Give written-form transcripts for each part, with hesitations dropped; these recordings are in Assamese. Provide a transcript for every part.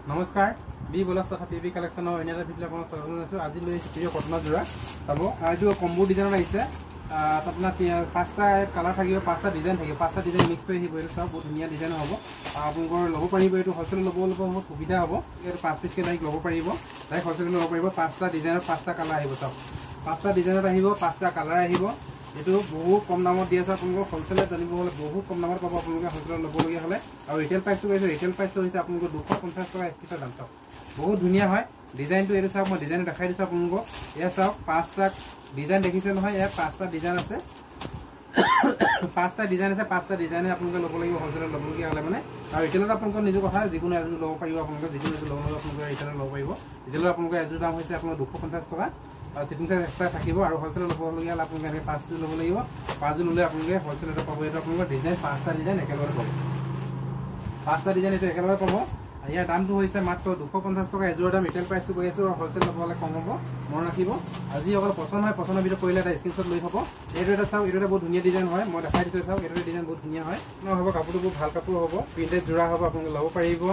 নমস্কাৰ বি বলাস তথা পিবি কালেকশ্যনৰ অন্য এটা ভিডিঅ' আপোনাক স্বাগতম জনাইছোঁ। আজি লৈ আহিছোঁ প্ৰিয় কটনৰ যোৰা চাব। এইটো কম্বো ডিজাইনত আহিছে। আপোনাৰ 5টা কালাৰ থাকিব, 5টা ডিজাইন থাকিব, 5টা ডিজাইন মিক্স কৰি আহিব। এইটো চাওক বহুত ধুনীয়া ডিজাইন হ'ব। আপোনালোকৰ ল'ব পাৰিব, এইটো হ'লচেল ল'ব বহুত সুবিধা হ'ব। এইটো 5 পিচকৈ ডাইৰেক্ট ল'ব পাৰিব, ডাইৰেক্ট হ'লচেল ল'ব পাৰিব। 5টা ডিজাইনত 5টা কালাৰ আহিব। চাওক 5টা ডিজাইনত আহিব, 5টা কালাৰ আহিব। এইটো বহুত কম দামত দি আছে। আপোনালোকক হ'লচেলত জানিব হ'লে বহুত কম দামত পাব। আপোনালোকে হ'লচেলত ল'বলগীয়া হ'লে আৰু ৰিটেল প্ৰাইচটো কৈছোঁ, ৰিটেল প্ৰাইচটো হৈছে আপোনালোকৰ 250 টকা এক পিছৰ দাম। চাওক বহুত ধুনীয়া হয় ডিজাইনটো। এইটো চাওক, মই ডিজাইনটো দেখাই দিছোঁ আপোনালোকক। এয়া চাওক 5টা ডিজাইন দেখিছে নহয়, ইয়াত 5টা ডিজাইন আছে। 5টা ডিজাইন আছে, 5টা ডিজাইনে আপোনালোকে ল'ব লাগিব হ'লচেলত ল'বলগীয়া হ'লে মানে। আৰু ৰিটেলত আপোনালোকৰ নিজৰ কথা, যিকোনো এযোৰ ল'ব পাৰিব। আপোনালোকে যিকোনো এযোৰ ল'ব হ'লে আপোনালোকে ৰিটেলত ল'ব পাৰিব। ৰিটেলত আপোনালোকৰ এযোৰ দাম হৈছে আপোনাৰ 250 টকা আৰু শ্বিপিং চাৰ্জ এক্সট্ৰা থাকিব। আৰু হ'লচেলত ল'বলগীয়া হ'লে আপোনালোকে এনেকৈ 5যোৰ ল'ব লাগিব। 5যোৰ ল'লে আপোনালোকে হ'লচেলতে পাব। এইটো আপোনালোকৰ ডিজাইন 5টা ডিজাইন একেলগে পাব। 5টা ডিজাইন এইটো একেলগে পাব। ইয়াৰ দামটো হৈছে মাত্ৰ 250 টকা এযোৰৰ দাম। ৰিটেল প্ৰাইচটো কৈ আছোঁ, আৰু হ'লচেল ল'ব হ'লে কম হ'ব, মনত ৰাখিব। আৰু যিসকল পচন্দ হয়, পচন্দৰ ভিতৰত কৰিলে এটা স্ক্ৰীনশ্বট লৈ থ'ব। এইটো এটা চাওক, এইটো এটা বহুত ধুনীয়া ডিজাইন হয়। মই দেখাই দিছোঁ চাওক, এইটো ডিজাইন বহুত ধুনীয়া হয়। হ'ব কাপোৰটো বহুত ভাল কাপোৰ হ'ব, প্ৰিণ্টেড যোৰা হ'ব, আপোনালোকে ল'ব পাৰিব।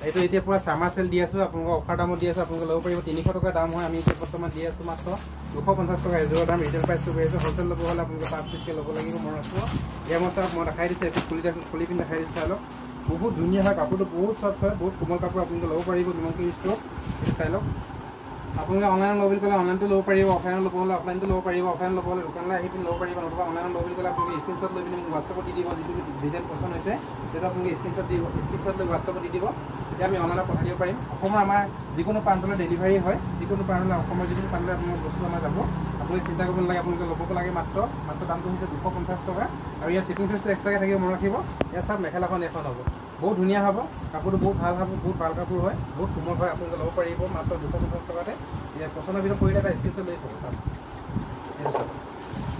এইটো এতিয়া পুৰা চামাৰ চেল দি আছোঁ, আপোনালোকৰ অফাৰ দামত দি আছোঁ, আপোনালোকে ল'ব পাৰিব। 300 টকা দাম হয়, আমি এতিয়া বৰ্তমান দি আছোঁ মাত্ৰ 250 টকা এযোৰৰ দাম। ৰিটেল প্ৰাইচটো কৈ আছোঁ, হ'লচেল ল'ব হ'লে আপোনালোকে 5 পিচকৈ ল'ব লাগিব, মনত ৰাখিব। ইয়াৰ মই চাওক, মই দেখাই দিছোঁ, এইটো খুলি পিনি দেখাই দিছোঁ। চাই লওক বহুত ধুনীয়া হয় কাপোৰটো, বহুত চফ্ট হয়, বহুত কোমল কাপোৰ। আপোনালোকে ল'ব পাৰিব যিমানটো ষ্টক। এইটো চাই লওক। আপোনালোকে অনলাইনত ল'ব বুলি ক'লে অনলাইনটো ল'ব পাৰিব, অফলাইনত ল'ব হ'লে অফলাইনটো ল'ব পাৰিব। অফলাইন ল'ব হ'লে দোকানলৈ আহি পিনি ল'ব পাৰিব, নতুবা অনলাইনত ল'ব বুলি ক'লে আপোনালোকে স্ক্ৰীনশ্বট লৈ পিনি হোৱাটছআপত দি দিব। যিটো ডিজাইন পচন্দ হৈছে সেইটো আপোনালোকে স্ক্ৰীনশ্বট লৈ হোৱাটছআপত দি দিব। তেতিয়া আমি অনলাইনত পঠাই দিব পাৰিম। অসমৰ আমাৰ যিকোনো প্ৰান্তলৈ ডেলিভাৰী হয়, যিকোনো প্ৰান্তলৈ, অসমৰ যিকোনো প্ৰান্তলৈ আপোনাৰ বস্তু আমাৰ যাব। আপোনালোকে চিন্তা কৰিব নালাগে, আপোনালোকে ল'ব লাগে মাত্ৰ দামটো হৈছে 250 টকা। আৰু ইয়াৰ শ্বিপিং চাৰ্জটো এক্সট্ৰাকৈ থাকিব, মনত ৰাখিব। ইয়াৰ চাওক মেখেলাখন এখন হ'ব, বহুত ধুনীয়া হ'ব কাপোৰটো, বহুত ভাল হ'ব, বহুত ভাল কাপোৰ হয়, বহুত কোমল হয়। আপোনালোকে ল'ব পাৰিব মাত্ৰ 250 টকাতে। ইয়াৰ পচন্দৰ ভিতৰত কৰিলে এটা স্ক্ৰীনশ্বট লৈ থ'ব। চাওক এইটো চাওক,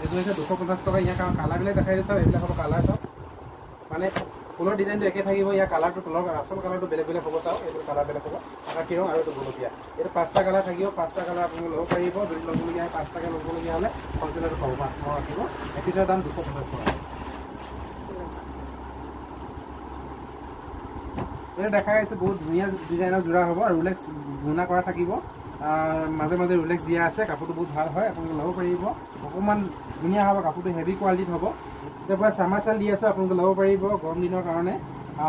এইটো হৈছে 250 টকা। ইয়াৰ কালাৰবিলাক দেখাই দিছোঁ। এইবিলাক হ'ব কালাৰ। চাওক মানে ফুলৰ ডিজাইনটো একে থাকিব, ইয়াৰ কালাৰটো তলৰ আচল কালাৰটো বেলেগ বেলেগ হ'ব। চাওক এইটো কালাৰ বেলেগ হ'ব, আকাশী ৰং আৰু এইটো গোলপীয়া। এইটো 5টা কালাৰ থাকিব, 5টা কালাৰ আপোনালোকে ল'ব পাৰিব। যদি ল'বলগীয়া হয় 5টাকৈ ল'বলগীয়া হ'লে হ'লচেলতো পাব, মনত ৰাখিব। এক পিছৰ দাম 250 টকা। এইটো দেখাই আহিছোঁ, বহুত ধুনীয়া ডিজাইনৰ যোৰা হ'ব, আৰু ৰুলেক্স গুণা কৰা থাকিব। মাজে মাজে ৰুলেক্স দিয়া আছে, কাপোৰটো বহুত ভাল হয়, আপোনালোকে ল'ব পাৰিব। অকণমান ধুনীয়া হ'ব কাপোৰটো, হেভি কোৱালিটিত হ'ব। এতিয়া পৰা চামাৰ চেল দি আছোঁ, আপোনালোকে ল'ব পাৰিব গৰম দিনৰ কাৰণে।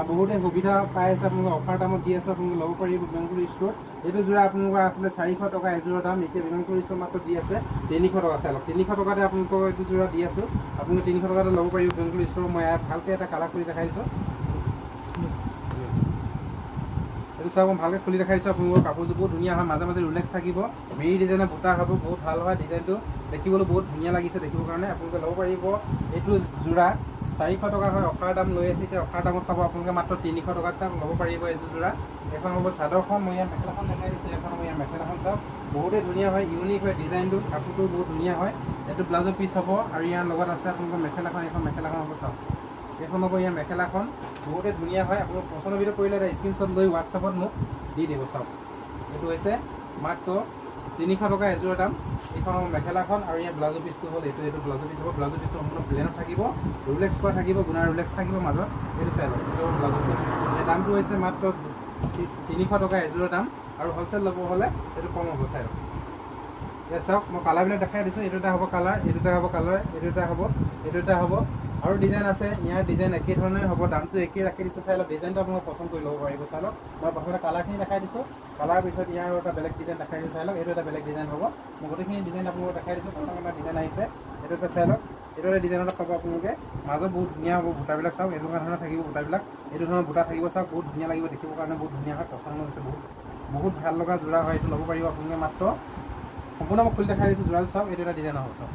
বহুতে সুবিধা পাই আছে, আপোনালোকে অফাৰ দামত দি আছোঁ, আপোনালোকে ল'ব পাৰিব বিমানপুৰ ষ্ট'ৰত। এইটো যোৰা আপোনালোকৰ আছিলে 400 টকা এযোৰৰ দাম, এতিয়া বিমানপুৰ ষ্ট'ৰ মাত্ৰ দি আছে 300 টকা। চাই লওক 300 টকাতে আপোনালোকক এইটো যোৰা দি আছোঁ, আপোনালোকে 300 টকাতে ল'ব পাৰিব বিমানপুৰ ষ্ট'ৰ। মই ভালকৈ এটা কালাৰ কৰি দেখাই দিছোঁ। এইটো চাওক, মই ভালকৈ খুলি দেখাই দিছোঁ আপোনালোকৰ। কাপোৰযোৰ বহুত ধুনীয়া হয়, মাজে মাজে ৰুলেক্স থাকিব, মেৰি ডিজাইনৰ বুটা হ'ব, বহুত ভাল হয় ডিজাইনটো। দেখিবলৈ বহুত ধুনীয়া লাগিছে দেখিবৰ কাৰণে। আপোনালোকে ল'ব পাৰিব এইটো যোৰা 400 টকা হয়, অফাৰ দাম লৈ আছে। এতিয়া অফাৰ দামত পাব আপোনালোকে মাত্ৰ 300 টকাত। চাওক ল'ব পাৰিব এইযোৰ যোৰা। এখন হ'ব চাদৰখন, মই ইয়াৰ মেখেলাখন দেখাই দিছোঁ। এখন মই ইয়াৰ মেখেলাখন চাওক, বহুতেই ধুনীয়া হয়, ইউনিক হয় ডিজাইনটো, কাপোৰটো বহুত ধুনীয়া হয়। এইটো ব্লাউজৰ পিচ হ'ব, আৰু ইয়াৰ লগত আছে আপোনালোকৰ মেখেলাখন। এখন মেখেলাখন হ'ব, চাওক এইখন হ'ব ইয়াৰ মেখেলাখন, বহুতেই ধুনীয়া হয়। আপোনালোক পচন্দৰ ভিতৰত কৰিলে এটা স্ক্ৰীনশ্বট লৈ হোৱাটছআপত মোক দি দিব। চাওক এইটো হৈছে মাত্ৰ 300 টকা এযোৰৰ দাম। এইখন হ'ব মেখেলাখন, আৰু ইয়াৰ ব্লাউজৰ পিচটো হ'ল এইটো ব্লাউজৰ পিচ হ'ব। ব্লাউজৰ পিচটো সম্পূৰ্ণ প্লেনত থাকিব, ৰুলেক্স কৰা থাকিব, গুণা ৰুলেক্স থাকিব মাজত। এইটো চাই লওক, এইটো ব্লাউজৰ পিচ। এই দামটো হৈছে মাত্ৰ 300 টকা এযোৰৰ দাম, আৰু হ'লচেল ল'ব হ'লে এইটো কম হ'ব। চাই লওক ইয়াত চাওক, মই কালাৰবিলাক দেখাই দিছোঁ। এইটো এটা হ'ব কালাৰ, এইটো এটা হ'ব কালাৰ, এইটো এটা হ'ব, এইটো এটা হ'ব, আৰু ডিজাইন আছে। ইয়াৰ ডিজাইন একেই ধৰণে হ'ব, দামটো একেই ৰাখি দিছোঁ। চাই লওক ডিজাইনটো আপোনালোকে পচন্দ কৰি ল'ব পাৰিব। চাই লওক মই প্ৰথমতে কালাৰখিনি দেখাই দিছোঁ, কালাৰ পিছত ইয়াৰ এটা বেলেগ ডিজাইন দেখাই দিছোঁ। চাই লওক এইটো এটা বেলেগ ডিজাইন হ'ব। মই গোটেইখিনি ডিজাইন আপোনালোকক দেখাই দিছোঁ। প্ৰথম এটা ডিজাইন আহিছে, এইটো এটা চাই লওক, এইটো এটা ডিজাইনত পাব আপোনালোকে। মাজত বহুত ধুনীয়া হ'ব বুটাবিলাক। চাওক এনেকুৱা ধৰণৰ থাকিব বুটাবিলাক, এইটো ধৰণৰ বুটা থাকিব। চাওক বহুত ধুনীয়া লাগিব দেখিবৰ কাৰণে, বহুত ধুনীয়া হয়, পচন্দ হৈছে, বহুত ভাল লগা যোৰা হয়। এইটো ল'ব পাৰিব আপোনালোকে মাত্ৰ। সম্পূৰ্ণ মই খুলি দেখাই দিছোঁ যোৰাটো। চাওক এইটো এটা ডিজাইন হ'ব, চাওক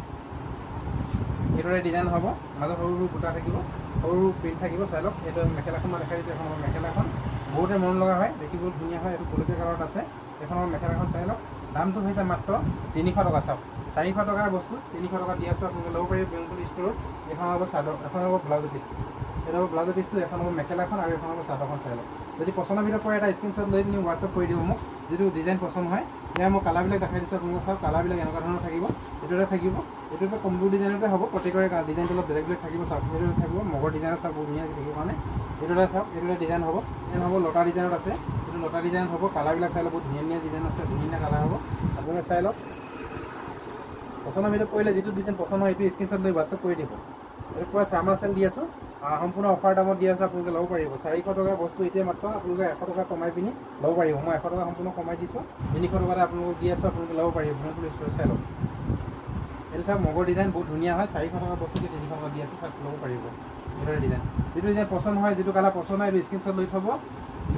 এইটো এটা ডিজাইন হ'ব, মাজত সৰু সৰু বুটা থাকিব, সৰু প্ৰিণ্ট থাকিব। চাই লওক এইটো মেখেলাখন মই দেখাই দিছোঁ। এখন হ'ব মেখেলাখন, বহুতে মন লগা হয়, দেখিবলৈ ধুনীয়া হয়। এইটো গোলপীয়া কালাৰত আছে। এখন হ'ব মেখেলাখন। চাই লওক দামটো হৈছে মাত্ৰ 300 টকা। চাওক 400 টকাৰ বস্তু 300 টকা দি আছোঁ, আপোনালোকে ল'ব পাৰিব বিমানপুৰ ষ্ট'ৰত। এখন হ'ব চাদৰ, এখন হ'ব ব্লাউজৰ পিচটো, এইটো হ'ব ব্লাউজৰ পিচটো, এখন হ'ব মেখেলাখন, আৰু এখন হ'ব চাদৰখন। চাই লওক যদি পচন্দৰ ভিতৰত পৰে এটা স্ক্ৰীনশ্বট লৈ পিনি হোৱাটছআপ কৰি দিব মোক, যিটো ডিজাইন পচন্দ হয়। ইয়াৰ মই কালাৰবিলাক দেখাই দিছোঁ আপোনালোকে। চাওক কালাৰবিলাক এনেকুৱা ধৰণৰ থাকিব, এইটো এটা থাকিব, এইটো এটা কম্বো ডিজাইনতে হ'ব। প্ৰত্যেকৰে ডিজাইনটো অলপ বেলেগ বেলেগ থাকিব। চাওক এইটো থাকিব মগৰ ডিজাইনত, চাওক বহুত ধুনীয়া দেখিবৰ কাৰণে। এইটো এটা চাওক, এইটো এটা ডিজাইন হ'ব লতা ডিজাইনত আছে। এইটো লতা ডিজাইন হ'ব কালাৰবিলাক চাই লওক বহুত ধুনীয়া ডিজাইন আছে ধুনীয়া কালাৰ হ'ব আপোনালোকে চাই লওক পচন্দৰ ভিতৰত পৰিলে যিটো ডিজাইন পচন্দ হয় এইটো স্ক্ৰীনশ্বট লৈ হোৱাটছআপ কৰি দিব এইটো পুৰা চাৰ্মাৰ চেল দি আছোঁ সম্পূৰ্ণ অফাৰ দামত দি আছোঁ আপোনালোকে ল'ব পাৰিব 400 টকা বস্তু এতিয়া মাত্ৰ আপোনালোকে 100 টকা কমাই পিনি ল'ব পাৰিব মই 100 টকা সম্পূৰ্ণ কমাই দিছোঁ 300 টকাতে আপোনালোকক দি আছোঁ আপোনালোকে ল'ব পাৰিব চাই লওক এইটো চাওক মগৰ ডিজাইন বহুত ধুনীয়া হয় 400 টকা বস্তু 300 টকা দি আছোঁ চাওক ল'ব পাৰিব এইটো ডিজাইন যিটো ডিজাইন পচন্দ হয় যিটো কালাৰ পচন্দ হয় এইটো স্ক্ৰীনশ্বট লৈ থ'ব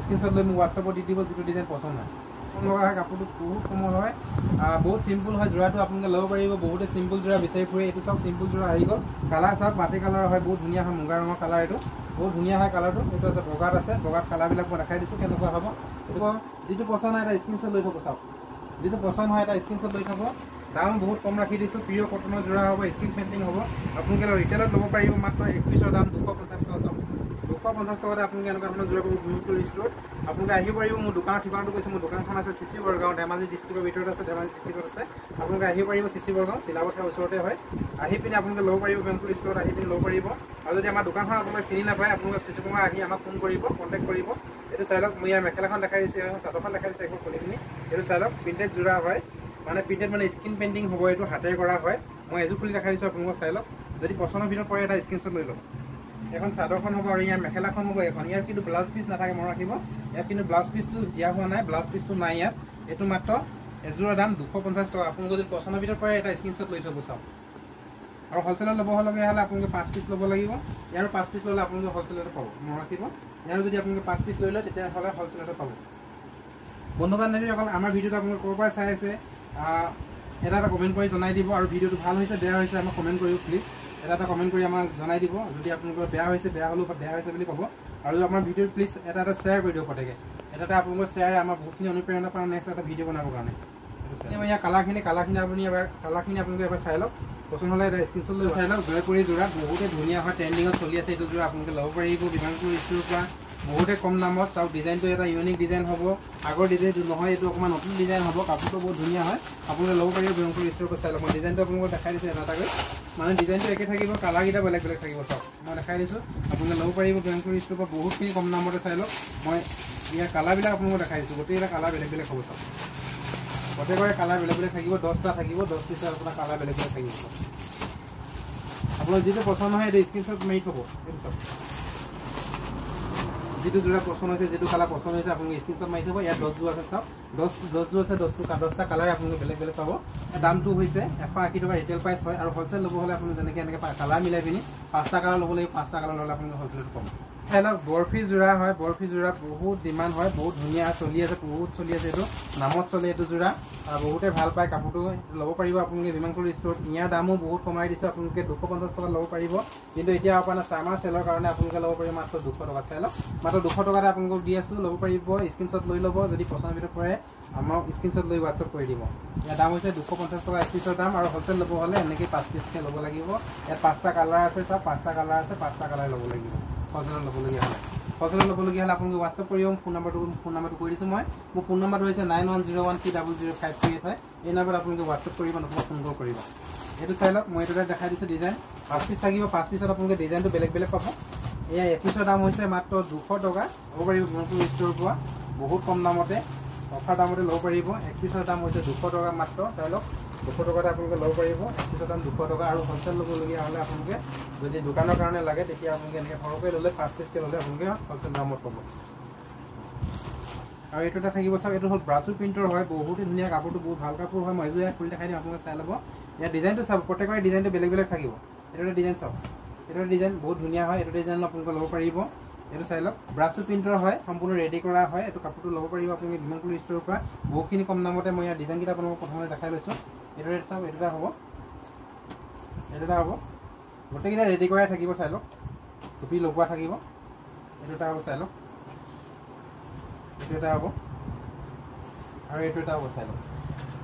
স্ক্ৰীনশ্বট লৈ মোক হোৱাটছআপত দি দিব যিটো ডিজাইন পচন্দ হয় লগা হয় কাপোৰটো বহুত কোমল হয় বহুত চিম্পুল হয় যোৰাটো আপোনালোকে ল'ব পাৰিব বহুতে চিম্পুল যোৰা বিচাৰি ফুৰে এইটো চাওক চিম্পুল যোৰা আহি গ'ল কালাৰ চাওক মাটি কালাৰ হয় বহুত ধুনীয়া হয় মুগা ৰঙৰ কালাৰ এইটো বহুত ধুনীয়া হয় কালাৰটো এইটো আছে বগাত কালাৰবিলাক মই দেখাই দিছোঁ কেনেকুৱা হ'ব এইটো যিটো পচন্দ হয় এটা স্ক্ৰীনশ্বট লৈ থ'ব চাওক যিটো পচন্দ হয় এটা স্ক্ৰীনশ্বট লৈ থ'ব দাম বহুত কম ৰাখি দিছোঁ পিয়ৰ কটনৰ যোৰা হ'ব স্ক্ৰীন পেইণ্টিং হ'ব আপোনালোকে ৰিটেইলত ল'ব পাৰিব মাত্ৰ 1 পিছৰ দাম 250 টকা চাওক 250 টকাতে আপোনালোকে এনেকুৱা ধৰণৰ যোৰা পাব গুৰুত্ব ষ্ট'ৰত আপোনালোকে আহিব পাৰিব মোৰ দোকানৰ ঠিকনাটো কৈছোঁ মোৰ দোকানখন আছে চিচি বৰগাঁও ধেমাজি ডিষ্ট্ৰিক্টৰ ভিতৰত আছে ধেমাজি ডিষ্ট্ৰিক্টত আছে আপোনালোকে আহিব পাৰিব চিচি বৰগাঁও চিলাপথাৰৰ ওচৰতে হয় আহি পিনি আপোনালোকে ল'ব পাৰিব বেংকুৰ ষ্ট'ৰত আহি পিনি ল'ব পাৰিব আৰু যদি আমাৰ দোকানখন আপোনালোকে চিনি নাপায় আপোনালোকে চিচি বৰগাঁও আহি আমাক ফোন কৰিব কণ্টেক্ট কৰিব এইটো চাই লওক মই ইয়াৰ মেখেলাখন দেখাই দিছোঁ চাদৰখন দেখাই দিছোঁ একো খুলি পিনি এইটো চাই লওক প্ৰিণ্টেড যোৰা হয় মানে প্ৰিণ্টেড মানে স্ক্ৰীন পেইণ্টিং হ'ব এইটো হাতেৰে কৰা হয় মই এযোৰ খুলি দেখাই দিছোঁ আপোনালোকক চাই লওক যদি পচন্দৰ ভিতৰত পৰে এটা স্ক্ৰীনশ্বট লৈ ল'ব এখন চাদৰখন হ'ব আৰু ইয়াৰ মেখেলাখন হ'ব এখন ইয়াৰ কিন্তু ব্লাউজ পিচ নাথাকে মনত ৰাখিব ইয়াত কিন্তু ব্লাউজ পিচটো দিয়া হোৱা নাই ব্লাউজ পিচটো নাই ইয়াত এইটো মাত্ৰ এযোৰৰ দাম 250 টকা আপোনালোকে যদি পচন্দৰ ভিতৰত পৰে এটা স্ক্ৰীনশ্বট লৈ থ'ব চাওক আৰু হ'লচেলত ল'বলগীয়া হ'লে আপোনালোকে 5 পিচ ল'ব লাগিব ইয়াৰ 5 পিচ ল'লে আপোনালোকে হ'লচেলতে পাব মনত ৰাখিব ইয়াৰ যদি আপোনালোকে 5 পিচ লৈ লয় তেতিয়াহ'লে হ'লচেলতে পাব বন্ধু বান্ধৱীসকল আমাৰ ভিডিঅ'টো আপোনালোকে ক'ৰ পৰা চাই আছে এটা কমেণ্ট কৰি জনাই দিব আৰু ভিডিঅ'টো ভাল হৈছে বেয়া হৈছে আমাক কমেণ্ট কৰিব প্লিজ এটা কমেণ্ট কৰি আমাক জনাই দিব যদি আপোনালোকৰ বেয়া হৈছে বেয়া হ'লেও বেয়া হৈছে বুলি ক'ব আৰু আমাৰ ভিডিঅ' প্লিজ এটা শ্বেয়াৰ কৰি দিয়ক প্ৰত্যেকে এটা আপোনালোকৰ শ্বেয়াৰে আমাৰ বহুতখিনি অনুপ্ৰেৰণা পাওঁ নেক্সট এটা ভিডিঅ' বনাবৰ কাৰণে ইয়াৰ কালাৰখিনি আপোনালোকে এবাৰ চাই লওক পচন্দ হ'লে এটা স্ক্ৰীনশ্বট লৈ চাই লওক জয়পুৰী যোৰা বহুতে ধুনীয়া হয় ট্ৰেণ্ডিঙত চলি আছে এইটো যোৰা আপোনালোকে ল'ব পাৰিব বিমানপুৰ ষ্ট'ৰৰ পৰা বহুতে কম দামত চাওক ডিজাইনটো এটা ইউনিক ডিজাইন হ'ব আগৰ ডিজাইনটো নহয় এইটো অকণমান নতুন ডিজাইন হ'ব কাপোৰটো বহুত ধুনীয়া হয় আপোনালোকে ল'ব পাৰিব বিমানপুৰ ষ্ট'ৰৰ পৰা চাই লওক মই ডিজাইনটো আপোনালোকক দেখাই দিছোঁ এটাকৈ মানে ডিজাইনটো একে থাকিব কালাৰকেইটা বেলেগ বেলেগ থাকিব চাওক মই দেখাই দিছোঁ আপোনালোকে ল'ব পাৰিব বিমানপুৰ ষ্ট'ৰৰ পৰা বহুতখিনি কম দামতে চাই লওক মই ইয়াৰ কালাৰবিলাক আপোনালোকক দেখাই দিছোঁ গোটেইকেইটা কালাৰ বেলেগ বেলেগ হ'ব চাওক প্ৰত্যেকৰে কালাৰ বেলেগ বেলেগ থাকিব 10টা থাকিব 10 পিছৰ আপোনাৰ কালাৰ বেলেগ বেলেগ থাকিব আপোনাৰ যিটো পচন্দ হয় এইটো স্ক্ৰীনশ্বট মাৰি থ'ব এইটো চাওক যিটো যোৰা পচন্দ হৈছে যিটো কালাৰ পচন্দ হৈছে আপোনালোকে স্ক্ৰীনশ্বট মাৰি থ'ব ইয়াত 10 যোৰ আছে চাওক 10 যোৰ আছে 10টা কালাৰে আপোনালোকে বেলেগ বেলেগ পাব দামটো হৈছে 180 টকা ৰিটেইল প্ৰাইচ হয় আৰু হ'লচেল ল'ব হ'লে আপুনি যেনেকৈ এনেকৈ কালাৰ মিলাই পিনি 5টা কালাৰ ল'ব লাগিব 5টা কালাৰ ল'লে আপোনালোকে হ'লচেলত পাব চাই বৰফি যোৰা হয় বৰফি যোৰা বহুত ডিমাণ্ড হয় বহুত ধুনীয়া চলি আছে বহুত চলি আছে এইটো নামত চলে এইটো যোৰা বহুতে ভাল পায় কাপোৰটো ল'ব পাৰিব আপোনালোকে বিমানপুৰ ষ্ট'ৰত ইয়াৰ দামো বহুত কমাই দিছোঁ আপোনালোকে 250 টকা ল'ব পাৰিব কিন্তু এতিয়া আপোনাৰ চামাৰ চেলৰ কাৰণে আপোনালোকে ল'ব পাৰিব মাত্ৰ 200 টকা চাই লওক মাত্ৰ 200 টকাতে আপোনালোকক দি আছোঁ ল'ব পাৰিব স্ক্ৰীনশ্বট লৈ ল'ব যদি পচন্দৰ ভিতৰত পৰে আমাক স্ক্ৰীনশ্বট লৈ হোৱাটছআপ কৰি দিব ইয়াৰ দাম হৈছে 250 টকা 1 পিছৰ দাম আৰু হ'লচেল ল'ব হ'লে এনেকৈ 5 পিচকৈ ল'ব লাগিব ইয়াত 5টা কালাৰ আছে চাওক 5টা কালাৰ আছে 5টা কালাৰ ল'ব লাগিব হ'লচেলত ল'বলগীয়া হ'লে আপোনালোকে হোৱাটছআপ কৰিব ফোন নাম্বাৰটো কৰি দিছোঁ মই মোৰ ফোন নাম্বাৰটো হৈছে 9101300538 হয় এই নাম্বাৰত আপোনালোকে হোৱাটছআপ কৰিব নতুবা ফোন কল কৰিব এইটো চাই লওক মই এইটো দেখাই দিছোঁ ডিজাইন 5 পিচ থাকিব 5 পিছত আপোনালোকে ডিজাইনটো বেলেগ বেলেগ পাব এয়া 1 পিছৰ দাম হৈছে মাত্ৰ 200 টকা ল'ব পাৰিব বিমানপুৰ ষ্ট'ৰৰ পৰা বহুত কম দামতে অফাৰ দামতে ল'ব পাৰিব 1 পিছৰ দাম হৈছে 200 টকা মাত্ৰ চাই লওক 200 টকাতে আপোনালোকে ল'ব পাৰিব 1 পিছৰ দাম 200 টকা আৰু হ'লচেল ল'বলগীয়া হ'লে আপোনালোকে যদি দোকানৰ কাৰণে লাগে তেতিয়া আপোনালোকে এনেকৈ সৰহকৈ ল'লে 5 পিচকৈ ল'লে আপোনালোকে হ'লচেল দামত পাব আৰু এইটো এটা থাকিব চাওক এইটো হ'ল ব্ৰাছৰ প্ৰিণ্টৰ হয় বহুতেই ধুনীয়া কাপোৰটো বহুত ভাল কাপোৰ হয় মই এযোৰ খুলি দেখাই দিম আপোনালোকে চাই ল'ব ইয়াৰ ডিজাইনটো চাওক প্ৰত্যেকৰে ডিজাইনটো বেলেগ বেলেগ থাকিব এইটো এটা ডিজাইন চাওক এইটো ডিজাইন বহুত ধুনীয়া হয় এইটো ডিজাইন আপোনালোকে ল'ব পাৰিব এইটো চাই লওক ব্ৰাছৰ প্ৰিণ্টৰ হয় সম্পূৰ্ণ ৰেডি কৰা হয় এইটো কাপোৰটো ল'ব পাৰিব আপোনালোকে বিমানপুৰ ষ্ট'ৰৰ পৰা বহুতখিনি কম দামতে মই ইয়াৰ ডিজাইনকেইটা আপোনালোকক প্ৰথমতে দেখাই লৈছোঁ এইটো ৰেট চাওক এইটো এটা হ'ব গোটেইকেইটা ৰেডি কৰাই থাকিব চাই লওক টুপি লগোৱা থাকিব এইটো এটা হ'ব চাই লওক এইটো এটা হ'ব আৰু এইটো এটা হ'ব চাই লওক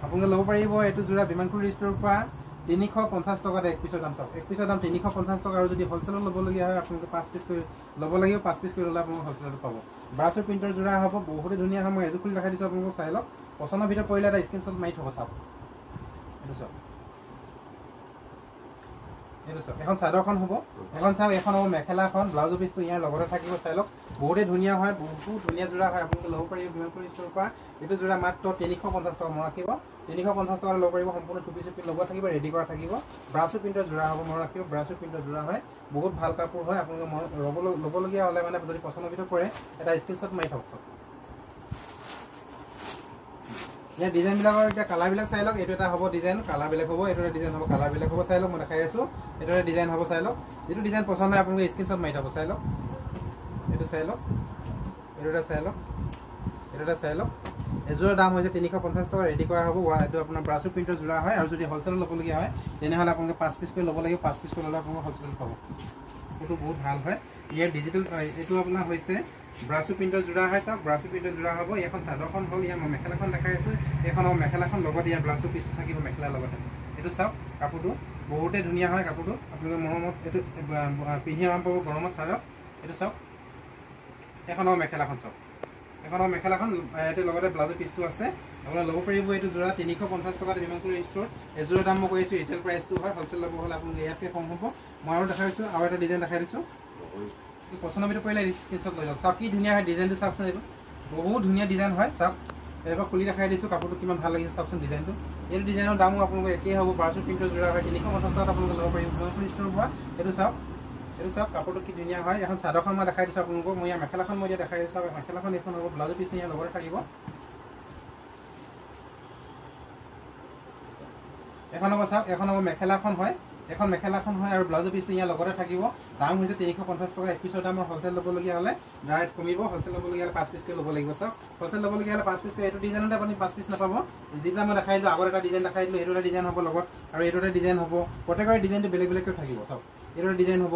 আপোনালোকে ল'ব পাৰিব এইটো যোৰা বিমানপুৰ ষ্ট'ৰৰ পৰা 350 টকাতে 1 পিছৰ দাম চাওক 1 পিছৰ দাম 350 টকা আৰু যদি হ'লচেলত ল'বলগীয়া হয় আপোনালোকে 5 পিচ কৰি ল'ব লাগিব 5 পিচ কৰি ল'লে আপোনালোকে হ'লচেলত পাব ব্ৰাছৰ প্ৰিণ্টৰ যোৰা হ'ব বহুতে ধুনীয়া হয় মই এযোৰ খুলি দেখাই দিছোঁ আপোনালোকক চাই লওক পচন্দৰ ভিতৰত পৰিলে এটা স্ক্ৰীনশ্বট মাৰি থ'ব চাওক এইটো চাওক এখন চাদৰখন হ'ব এখন চাওক এখন হ'ব মেখেলাখন ব্লাউজৰ পিচটো ইয়াৰ লগতে থাকিব চাই লওক বহুতে ধুনীয়া হয়, বহুত ধুনীয়া যোৰা হয়। আপোনালোকে ল'ব পাৰিব বিমানপুৰ ষ্ট'ৰৰ পৰা। এইটো যোৰা মাত্ৰ 350 টকা মন ৰাখিব। 350 টকা ল'ব পাৰিব। সম্পূৰ্ণ টুপি চুপি লগোৱা থাকিব, ৰেডি কৰা থাকিব। ব্ৰাছো প্ৰিণ্টৰ যোৰা হ'ব, মন ৰাখিব। ব্ৰাছো প্ৰিণ্টৰ যোৰা হয়, বহুত ভাল কাপোৰ হয়। আপোনালোকে ল'বলগীয়া হ'লে মানে যদি পচন্দৰ ভিতৰত পৰে এটা স্ক্ৰীনশ্বট মাৰি থওক। ইয়াৰ ডিজাইনবিলাকৰ এতিয়া কালাৰবিলাক চাই লওক। এইটো এটা হ'ব ডিজাইন, কালাৰবিলাক হ'ব। এইটো এটা ডিজাইন হ'ব, কালাৰবিলাক হ'ব। চাই লওক, মই দেখাই আছোঁ। এইটো এটা ডিজাইন হ'ব, চাই লওক। যিটো ডিজাইন পচন্দ হয় আপোনালোকে স্ক্ৰীনশ্বট মাৰি থ'ব। চাই লওক, এইটো চাই লওক, এইটো এটা চাই লওক, এইটো এটা চাই লওক। এযোৰৰ দাম হৈছে 350 টকা, ৰেডি কৰা হ'ব। এইটো আপোনাৰ ব্ৰাছো প্ৰিণ্টৰ যোৰা হয়। আৰু যদি হ'লচেলত ল'বলগীয়া হয় তেনেহ'লে আপোনালোকে 5 পিচ কৰি ল'ব লাগিব। 5 পিচ কৰি ল'লে আপোনালোকে হ'লচেলত পাব। এইটো বহুত ভাল হয়। ইয়াৰ ডিজিটেল এইটো আপোনাৰ হৈছে ব্ৰাছো প্ৰিণ্টৰ যোৰা হয়। চাওক, ব্ৰাছো প্ৰিণ্টৰ যোৰা হ'ব। এইখন চাদৰখন হ'ল, ইয়াৰ মই মেখেলাখন দেখাই আছোঁ। এইখন হ'ব মেখেলাখন, লগত ইয়াৰ ব্লাউজৰ পিচ থাকিব মেখেলাৰ লগতে। এইটো চাওক, কাপোৰটো বহুতেই ধুনীয়া হয়। কাপোৰটো আপোনালোকে মৰমত এইটো পিন্ধি আৰাম পাব গৰমত। চাওক, এইটো চাওক, এখন হ'ব মেখেলাখন। চাওক, এখন হ'ব মেখেলাখন, ইয়াতে লগতে ব্লাউজৰ পিচটো আছে। আপোনালোকে ল'ব পাৰিব। এইটো যোৰা 350 টকাত বিমানপুৰ ষ্ট'ৰত। এযোৰৰ দাম মই কৈ আছোঁ, ৰিটেইল প্ৰাইচটো হয়। হ'লচেল ল'ব হ'লে আপোনালোকে ইয়াতকৈ কম হ'ব। মই আৰু দেখাইছোঁ, আৰু এটা ডিজাইন দেখাই দিছোঁ। পচন্দৰ ভিতৰত পৰিলে স্ক্ৰীনশ্বট লৈ লওক। চাওক কি ধুনীয়া হয় ডিজাইনটো, চাওকচোন। এইটো বহুত ধুনীয়া ডিজাইন হয়। চাওক, এবাৰ খুলি দেখাই দিছোঁ কাপোৰটো কিমান ভাল লাগিছে। চাওকচোন ডিজাইনটো। এইটো ডিজাইনৰ দামো আপোনালোকে একেই হ'ব। ব্ৰাছো প্ৰিণ্টৰ যোৰা হয়, 350 টকাত আপোনালোকে ল'ব পাৰিব বিমানপুৰ ষ্ট'ৰৰ পৰা। এইটো চাওক, এইটো চাওক, কাপোৰটো কি ধুনীয়া হয়। এখন চাদৰখন মই দেখাই দিছোঁ আপোনালোকক। মই ইয়াৰ মেখেলাখন মই এতিয়া দেখাই দিছোঁ। মেখেলাখন এইখন হ'ব, ব্লাউজৰ পিচ ইয়াৰ লগতে থাকিব। এখন হ'ব, চাওক, এখন হ'ব মেখেলাখন হয়। এখন মেখেলাখন হয় আৰু ব্লাউজৰ পিচটো ইয়াৰ লগতে থাকিব। দাম হৈছে 350 টকা। এক পিছৰ দামৰ হ'লচেল ল'বলগীয়া হ'লে ডাইৰেক্ট কমিব। হ'লচেল ল'বলগীয়া হ'লে 5 পিচ কৰি ল'ব লাগিব। চাওক, হ'লচেল ল'বলগীয়া হ'লে 5 পিচ কৰি। এইটো ডিজাইনতে আপুনি 5 পিচ নাপাব। যিটা মই দেখাই দিলোঁ, আগত এটা ডিজাইন দেখাই দিলোঁ, এইটো এটা ডিজাইন হ'ব লগত, আৰু এইটো এটা ডিজাইন হ'ব। প্ৰত্যেকৰে ডিজাইনটো বেলেগ বেলেগকৈ থাকিব। চাওক, এইটো এটা ডিজাইন হ'ব,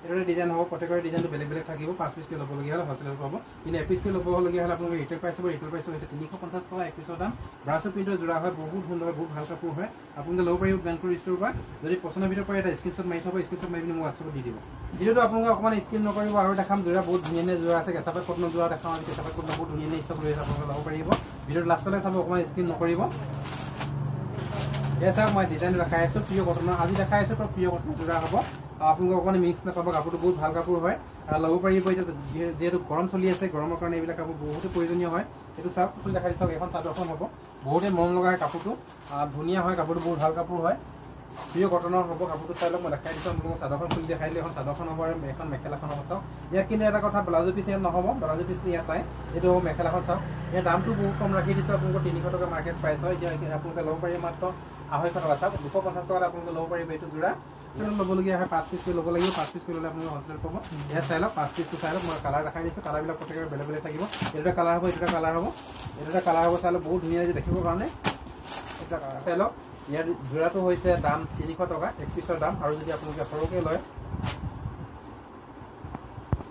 এইটো এটা ডিজাইন হ'ব। প্ৰত্যেকৰে ডিজাইনটো বেলেগ বেলেগ থাকিব। 5 পিচ কৰি ল'বলগীয়া হ'লে হ'লচেলত পাব। কিন্তু 1 পিচ কৰি ল'বলগীয়া হ'লে আপোনালোকে ৰিটেইল প্ৰাইচ হ'ব। ৰিটেইল প্ৰাইচ হৈছে 350 টকা এক পিছৰ দাম। ব্ৰাছো প্ৰিণ্টৰ যোৰা হয়, বহুত সুন্দৰ, বহুত ভাল কাপোৰ হয়। আপোনালোকে ল'ব পাৰিব বিমানপুৰ ষ্ট'ৰৰ পৰা। যদি পচন্দৰ ভিতৰত পৰে এটা স্ক্ৰীনশ্বট মাৰি থ'ব। স্ক্ৰীনশ্বট মাৰি পিনি মোক হোৱাটছআপত দি দিব। ভিডিঅ'টো আপোনালোকে অকণমান স্কিপ নকৰিব। আৰু দেখাম যোৰা, বহুত ধুনীয়া ধুনীয়া যোৰা আছে। কেঁচাপাত কটনৰ যোৰা দেখাওঁ। আমি কেঁচাপাত কটনৰ বহুত ধুনীয়া ধুনীয়া ষ্টক লৈ আছে, আপোনালোকে ল'ব পাৰিব। ভিডিঅ'টো লাষ্টলৈ চাব, অকণমান স্কিপ নকৰিব। এয়া চাওক, মই ডিজাইন দেখাই আছোঁ পিয়ৰ কটনৰ। আজি দেখাই আছোঁ তো পিয়ৰ কটনৰ যোৰা হ'ব। আপোনালোকে অকণমান মিক্স নাপাব। কাপোৰটো বহুত ভাল কাপোৰ হয়, ল'ব পাৰিব। এতিয়া যিহেতু গৰম চলি আছে, গৰমৰ কাৰণে এইবিলাক কাপোৰ বহুতো প্ৰয়োজনীয় হয়। এইটো চাওক, খুলি দেখাই চাওক, এখন চাদৰখন হ'ব। বহুতেই মৰম লগা হয় কাপোৰটো, ধুনীয়া হয় কাপোৰটো, বহুত ভাল কাপোৰ হয়। পিয়ৰ কটনৰ হ'ব কাপোৰটো। চাই লওক, মই দেখাই দিছোঁ আপোনালোকক। চাদৰখন খুলি দেখাই দিলোঁ। এখন চাদৰখন হ'ব আৰু এখন মেখেলাখন হ'ব। চাওক, ইয়াত কিন্তু এটা কথা, ব্লাউজৰ পিচ ইয়াত নহ'ব। ব্লাউজৰ পিচটো ইয়াত নাই। এইটো হ'ব মেখেলাখন। চাওক, ইয়াৰ দামটো বহুত কম ৰাখি দিছোঁ আপোনালোকৰ। 300 টকা মাৰ্কেট প্ৰাইচ হয়। এতিয়া আপোনালোকে ল'ব পাৰিব মাত্ৰ 250 টকা। চাওক, 250 টকাত আপোনালোকে ল'ব পাৰিব এইটো যোৰা। হ'লচেলত ল'বলগীয়া হয় 5 পিচ কৰি ল'ব লাগিব। 5 পিচ কৰি ল'লে আপোনালোকে হ'লচেলত পাব। ইয়াত চাই লওক, 5 পিচটো চাই লওক। মই কালাৰ দেখাই দিছোঁ। কালাৰবিলাক প্ৰত্যেকৰে বেলেগ বেলেগ থাকিব। এইটো এটা কালাৰ হ'ব, এইটো এটা কালাৰ হ'ব, এইটো এটা কালাৰ হ'ব। চাই লওক, বহুত ধুনীয়া লাগিছে দেখিবৰ কাৰণে। এটা কালাৰ চাই লওক। ইয়াৰ যোৰাটো হৈছে দাম 300 টকা এক পিছৰ দাম। আৰু যদি আপোনালোকে সৰহকৈ লয়,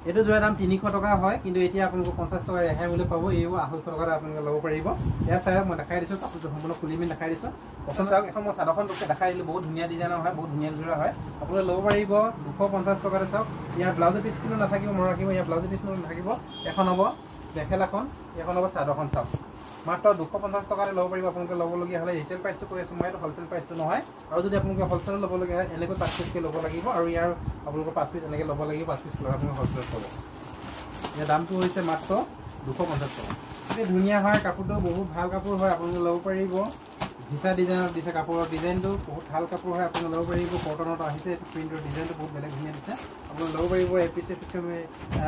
এইটো যোৰা দাম 300 টকা হয়। কিন্তু এতিয়া আপোনালোকে 50 টকা ৰেহাই মূল্য পাব। এইবোৰ 250 টকাত আপোনালোকে ল'ব পাৰিব। ইয়াত চাই মই দেখাই দিছোঁ, কাপোৰটো সম্পূৰ্ণ খুলি মেলি দেখাই দিছোঁ। পচন্দ চাওক, এখন মই চাদৰখন দেখাই দিলোঁ। বহুত ধুনীয়া ডিজাইনৰ হয়, বহুত ধুনীয়া যোৰা হয়। আপোনালোকে ল'ব পাৰিব 250 টকাতে। চাওক, ইয়াৰ ব্লাউজৰ পিচ কিন্তু নাথাকিব, মনত ৰাখিব। ইয়াৰ ব্লাউজৰ পিচ নাথাকিব। এখন হ'ব মেখেলাখন, এখন হ'ব চাদৰখন। চাওক, মাত্ৰ 250 টকাতে ল'ব পাৰিব। আপোনালোকে ল'বলগীয়া হ'লে ৰিটেইল প্ৰাইচটো কৈ আছোঁ মই, এইটো হ'লচেল প্ৰাইচটো নহয়। আৰু যদি আপোনালোকে হ'লচেলত ল'বলগীয়া হয়, এনেকৈ 5 পিচকৈ ল'ব লাগিব। আৰু ইয়াৰ আপোনালোকৰ 5 পিচ এনেকৈ ল'ব লাগিব। 5 পিচ ল'লে আপোনালোকে হ'লচেলত পাব। ইয়াৰ দামটো হৈছে মাত্ৰ 250 টকা। এই ধুনীয়া হয় কাপোৰটো, বহুত ভাল কাপোৰ হয়। আপোনালোকে ল'ব পাৰিব। ভিছা ডিজাইনত দিছে কাপোৰৰ ডিজাইনটো, বহুত ভাল কাপোৰ হয়। আপোনালোকে ল'ব পাৰিব। কটনত আহিছে, এইটো প্ৰিণ্টৰ ডিজাইনটো বহুত বেলেগ ধুনীয়া দিছে। আপোনালোকে ল'ব পাৰিব। এপিচ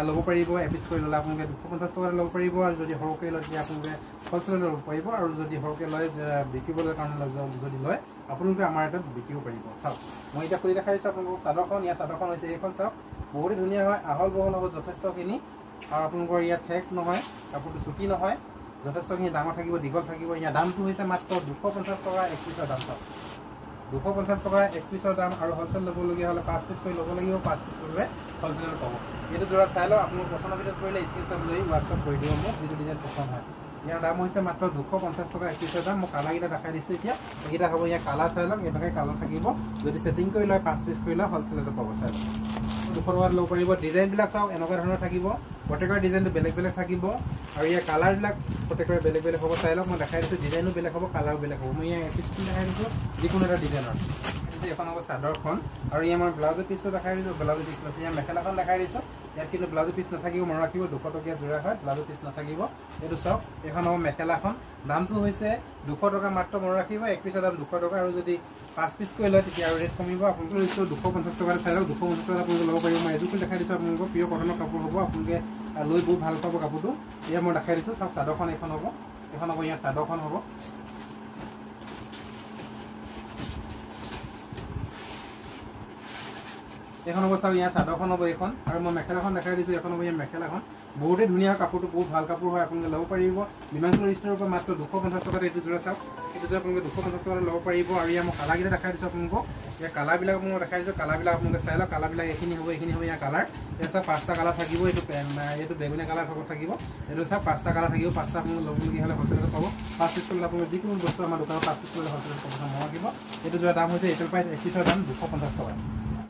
ল'ব পাৰিব। এপিচ কৰি ল'লে আপোনালোকে 250 টকাতে ল'ব পাৰিব। আৰু যদি সৰহকৈ লয় তেতিয়া আপোনালোকে হ'লচেলত ল'ব পাৰিব। আৰু যদি সৰহকৈ লয়, বিকিবলৈ কাৰণে যদি লয়, আপোনালোকে আমাৰ ইয়াত বিকিব পাৰিব। চাওক, মই এতিয়া খুলি দেখাই দিছোঁ আপোনালোকক চাদৰখন। ইয়াৰ চাদৰখন হৈছে এইখন। চাওক, বহুতেই ধুনীয়া হয়। আহল বহল হ'ব যথেষ্টখিনি। আৰু আপোনালোকৰ ইয়াত ঠেক নহয়, কাপোৰটো চুটি নহয়, যথেষ্টখিনি ডাঙৰ থাকিব, দীঘল থাকিব। ইয়াৰ দামটো হৈছে মাত্ৰ 250 টকা এক পিছৰ দাম। চাওক, 250 টকা এক পিছৰ দাম। আৰু হ'লচেল ল'বলগীয়া হ'লে 5 পিচ কৰি ল'ব লাগিব। 5 পিচ কৰিলে হ'লচেলত পাব। এইটো যোৰা চাই লওক। আপোনালোক পচন্দৰ ভিতৰত কৰিলে স্ক্ৰীনশ্বট লৈ হোৱাটছআপ কৰি দিব মোক, যিটো ডিজাইন পচন্দ হয়। ইয়াৰ দাম হৈছে মাত্ৰ 250 টকা এক পিছৰ দাম। মই কালাৰকেইটা দেখাই দিছোঁ এতিয়া। এইকেইটা হ'ব ইয়াৰ কালাৰ। চাই লওক, এনেকৈ কালাৰ থাকিব। যদি ছেটিং কৰি লয়, 5 পিচ কৰি লয়, হ'লচেলতো পাব। চাই লওক, 200 টকাত ল'ব পাৰিব। ডিজাইনবিলাক চাওক, এনেকুৱা ধৰণৰ থাকিব। প্ৰত্যেকৰে ডিজাইনটো বেলেগ বেলেগ থাকিব। আৰু ইয়াৰ কালাৰবিলাক প্ৰত্যেকৰে বেলেগ বেলেগ হ'ব। চাই লওক, মই দেখাই দিছোঁ। ডিজাইনো বেলেগ হ'ব, কালাৰো বেলেগ হ'ব। মই ইয়াৰ এপিচটো দেখাই দিছোঁ যিকোনো এটা ডিজাইনৰ। এখন হ'ব চাদৰখন। আৰু ইয়াৰ মই ব্লাউজৰ পিচটো দেখাই দিছোঁ। ব্লাউজৰ পিচটো আছে। ইয়াৰ মেখেলাখন দেখাই দিছোঁ। ইয়াত কিন্তু ব্লাউজৰ পিচ নাথাকিব মনত ৰাখিব 200 টকীয়া যোৰা হয় ব্লাউজৰ পিচ নাথাকিব এইটো চাওক এখন হ'ব মেখেলাখন দামটো হৈছে 200 টকা মাত্ৰ মনত ৰাখিব এক পিচৰ দাম 200 টকা আৰু যদি 5 পিচ কৰি লয় তেতিয়া আৰু ৰেট কমিব আপোনালোকে লৈছোঁ 250 টকাত চাই লওক 250 টকাত আপোনালোকে ল'ব পাৰিব মই এযোৰ দেখাই দিছোঁ আপোনালোকক পিয়ৰ কটনৰ কাপোৰ হ'ব আপোনালোকে লৈ বহুত ভাল পাব কাপোৰটো এয়া মই দেখাই দিছোঁ চাওক চাদৰখন এখন হ'ব ইয়াৰ চাদৰখন হ'ব এখন হ'ব চাওক ইয়াৰ চাদৰখন হ'ব এইখন আৰু মই মেখেলাখন দেখাই দিছোঁ এখন হ'ব ইয়াৰ মেখেলাখন বহুতেই ধুনীয়া কাপোৰটো বহুত ভাল কাপোৰ হয় আপোনালোকে ল'ব পাৰিব বিমানপুৰ ষ্ট'ৰৰ পৰা মাত্ৰ 250 টকাত এইটো যোৰা চাওক এইটো যোৰা আপোনালোকে 250 টকাত ল'ব পাৰিব আৰু ইয়াৰ মই কালাৰকেইটা দেখাই দিছোঁ আপোনালোকক ইয়াৰ কালাৰবিলাক মই দেখাই দিছোঁ কালাৰবিলাক আপোনালোকে চাই লওক কালাৰবিলাক এইখিনি হ'ব ইয়াৰ কালাৰ ইয়াৰ চাওক 5টা কালাৰ থাকিব এইটো বেগুনীয়া কালাৰ থাকিব এইটো চাওক 5টা কালাৰ থাকিব 5টা আপোনালোকে ল'বলগীয়া হ'লে হ'লচেলত পাব 5 পিচ কৰিলে আপোনালোকে যিকোনো বস্তু আমাৰ দোকানত 5 পিচ কৰিলে হ'লচেলত পাব মনত ৰাখিব এইটো যোৰা দাম হৈছে এইটোৰ প্ৰাইচ 1 পিচৰ দাম 250 টকা